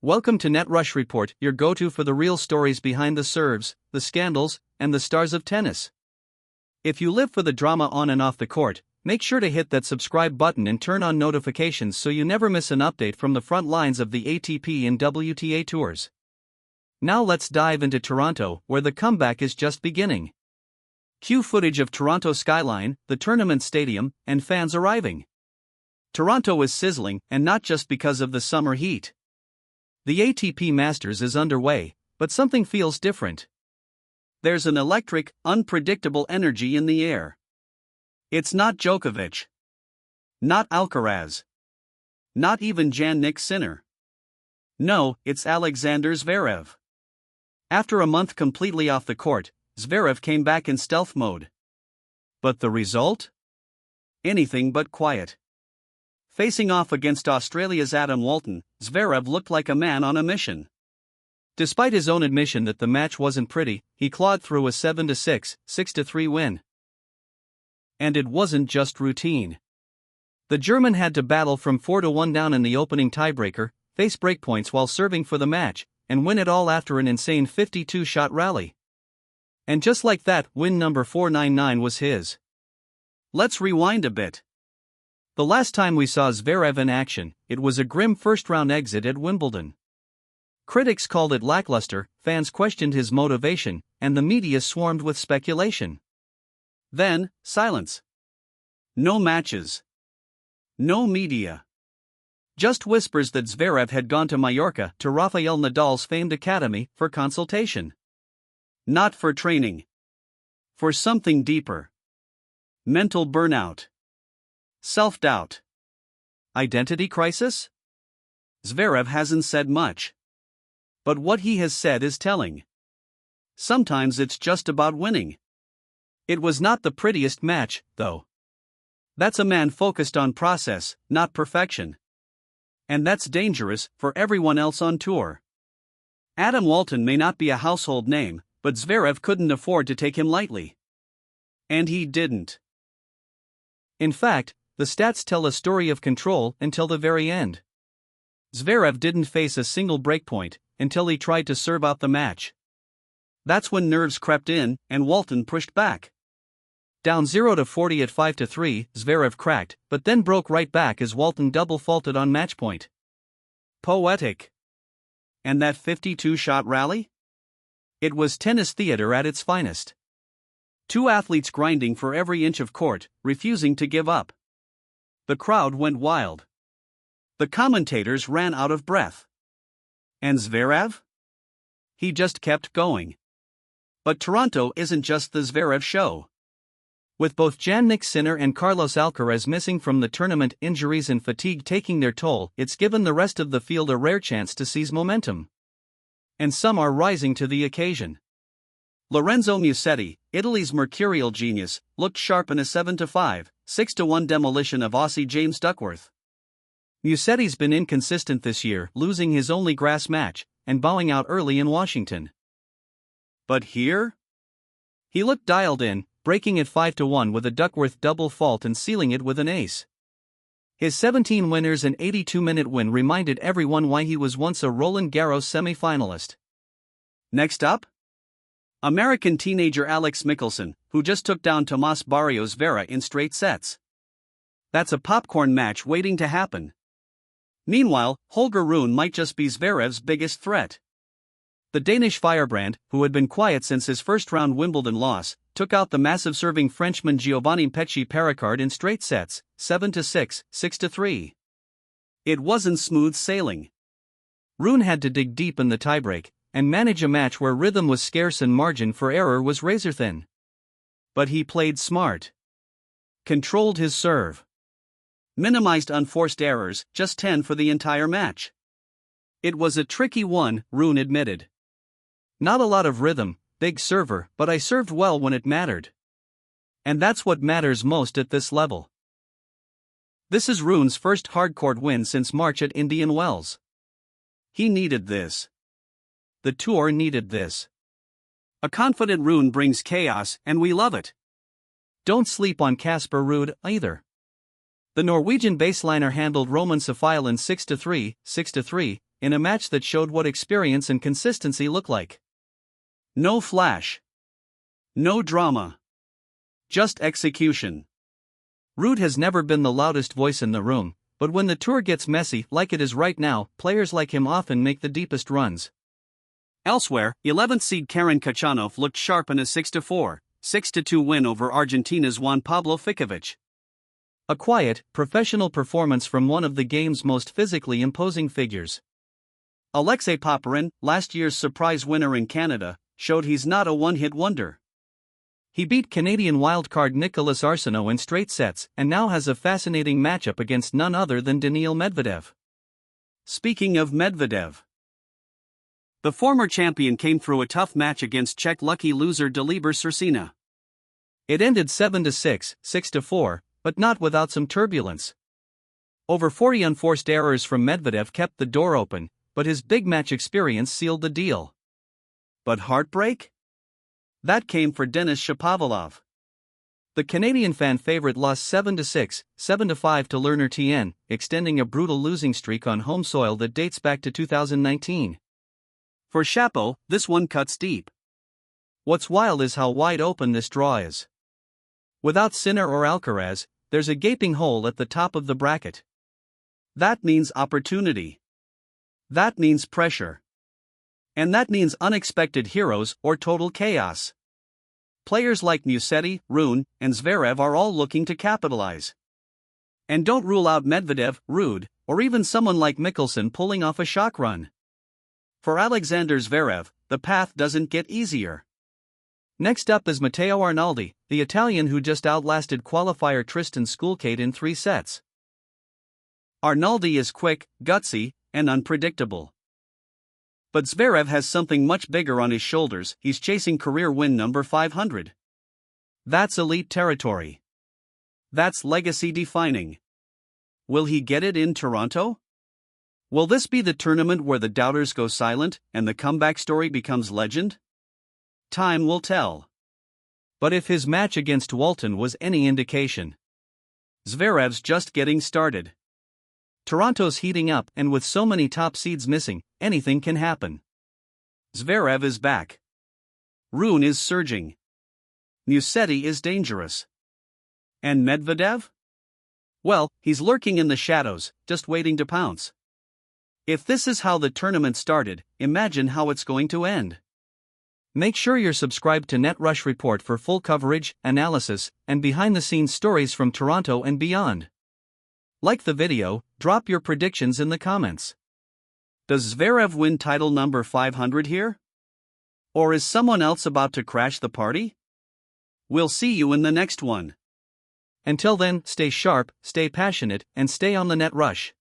Welcome to NetRush Report, your go-to for the real stories behind the serves, the scandals, and the stars of tennis. If you live for the drama on and off the court, make sure to hit that subscribe button and turn on notifications so you never miss an update from the front lines of the ATP and WTA tours. Now let's dive into Toronto, where the comeback is just beginning. Cue footage of Toronto skyline, the tournament stadium, and fans arriving. Toronto is sizzling, and not just because of the summer heat. The ATP Masters is underway, but something feels different. There's an electric, unpredictable energy in the air. It's not Djokovic. Not Alcaraz. Not even Jannik Sinner. No, it's Alexander Zverev. After a month completely off the court, Zverev came back in stealth mode. But the result? Anything but quiet. Facing off against Australia's Adam Walton, Zverev looked like a man on a mission. Despite his own admission that the match wasn't pretty, he clawed through a 7-6, 6-3 win. And it wasn't just routine. The German had to battle from 4-1 down in the opening tiebreaker, face breakpoints while serving for the match, and win it all after an insane 52-shot rally. And just like that, win number 499 was his. Let's rewind a bit. The last time we saw Zverev in action, it was a grim first-round exit at Wimbledon. Critics called it lackluster, fans questioned his motivation, and the media swarmed with speculation. Then, silence. No matches. No media. Just whispers that Zverev had gone to Mallorca to Rafael Nadal's famed academy for consultation. Not for training. For something deeper. Mental burnout. Self-doubt. Identity crisis? Zverev hasn't said much. But what he has said is telling. Sometimes it's just about winning. It was not the prettiest match, though. That's a man focused on process, not perfection. And that's dangerous for everyone else on tour. Adam Walton may not be a household name, but Zverev couldn't afford to take him lightly. And he didn't. In fact, the stats tell a story of control until the very end. Zverev didn't face a single breakpoint until he tried to serve out the match. That's when nerves crept in and Walton pushed back. Down 0-40 at 5-3, Zverev cracked, but then broke right back as Walton double faulted on match point. Poetic. And that 52-shot rally? It was tennis theater at its finest. Two athletes grinding for every inch of court, refusing to give up. The crowd went wild. The commentators ran out of breath. And Zverev? He just kept going. But Toronto isn't just the Zverev show. With both Jannik Sinner and Carlos Alcaraz missing from the tournament, injuries and fatigue taking their toll, it's given the rest of the field a rare chance to seize momentum. And some are rising to the occasion. Lorenzo Musetti, Italy's mercurial genius, looked sharp in a 7-5, 6-1 demolition of Aussie James Duckworth. Musetti's been inconsistent this year, losing his only grass match, and bowing out early in Washington. But here? He looked dialed in, breaking at 5-1 with a Duckworth double fault and sealing it with an ace. His 17 winners and 82-minute win reminded everyone why he was once a Roland Garros semi-finalist. Next up? American teenager Alex Michelsen, who just took down Tomas Barrios Vera in straight sets. That's a popcorn match waiting to happen. Meanwhile, Holger Rune might just be Zverev's biggest threat. The Danish firebrand, who had been quiet since his first-round Wimbledon loss, took out the massive serving Frenchman Giovanni Pesce-Pericard in straight sets, 7-6, 6-3. It wasn't smooth sailing. Rune had to dig deep in the tiebreak and manage a match where rhythm was scarce and margin for error was razor-thin. But he played smart. Controlled his serve. Minimized unforced errors, just 10 for the entire match. It was a tricky one, Rune admitted. Not a lot of rhythm, big server, but I served well when it mattered. And that's what matters most at this level. This is Rune's first hardcourt win since March at Indian Wells. He needed this. The tour needed this. A confident Rune brings chaos, and we love it. Don't sleep on Casper Ruud, either. The Norwegian baseliner handled Roman Safile in 6-3, 6-3, in a match that showed what experience and consistency look like. No flash. No drama. Just execution. Ruud has never been the loudest voice in the room, but when the tour gets messy like it is right now, players like him often make the deepest runs. Elsewhere, 11th seed Karen Khachanov looked sharp in a 6-4, 6-2 win over Argentina's Juan Pablo Ficovich. A quiet, professional performance from one of the game's most physically imposing figures. Alexei Popyrin, last year's surprise winner in Canada, showed he's not a one-hit wonder. He beat Canadian wildcard Nicolas Arsenault in straight sets and now has a fascinating matchup against none other than Daniil Medvedev. Speaking of Medvedev, the former champion came through a tough match against Czech lucky loser Dalibor Ciercina. It ended 7-6, 6-4, but not without some turbulence. Over 40 unforced errors from Medvedev kept the door open, but his big match experience sealed the deal. But heartbreak? That came for Denis Shapovalov. The Canadian fan favorite lost 7-6, 7-5 to Lerner Tien, extending a brutal losing streak on home soil that dates back to 2019. For Shapo, this one cuts deep. What's wild is how wide open this draw is. Without Sinner or Alcaraz, there's a gaping hole at the top of the bracket. That means opportunity. That means pressure. And that means unexpected heroes or total chaos. Players like Musetti, Rune, and Zverev are all looking to capitalize. And don't rule out Medvedev, Ruud, or even someone like Mickelson pulling off a shock run. For Alexander Zverev, the path doesn't get easier. Next up is Matteo Arnaldi, the Italian who just outlasted qualifier Tristan Skulkate in 3 sets. Arnaldi is quick, gutsy, and unpredictable. But Zverev has something much bigger on his shoulders. He's chasing career win number 500. That's elite territory. That's legacy defining. Will he get it in Toronto? Will this be the tournament where the doubters go silent and the comeback story becomes legend? Time will tell. But if his match against Walton was any indication, Zverev's just getting started. Toronto's heating up, and with so many top seeds missing, anything can happen. Zverev is back. Rune is surging. Musetti is dangerous. And Medvedev? Well, he's lurking in the shadows, just waiting to pounce. If this is how the tournament started, imagine how it's going to end. Make sure you're subscribed to NetRush Report for full coverage, analysis, and behind-the-scenes stories from Toronto and beyond. Like the video, drop your predictions in the comments. Does Zverev win title number 500 here? Or is someone else about to crash the party? We'll see you in the next one. Until then, stay sharp, stay passionate, and stay on the NetRush.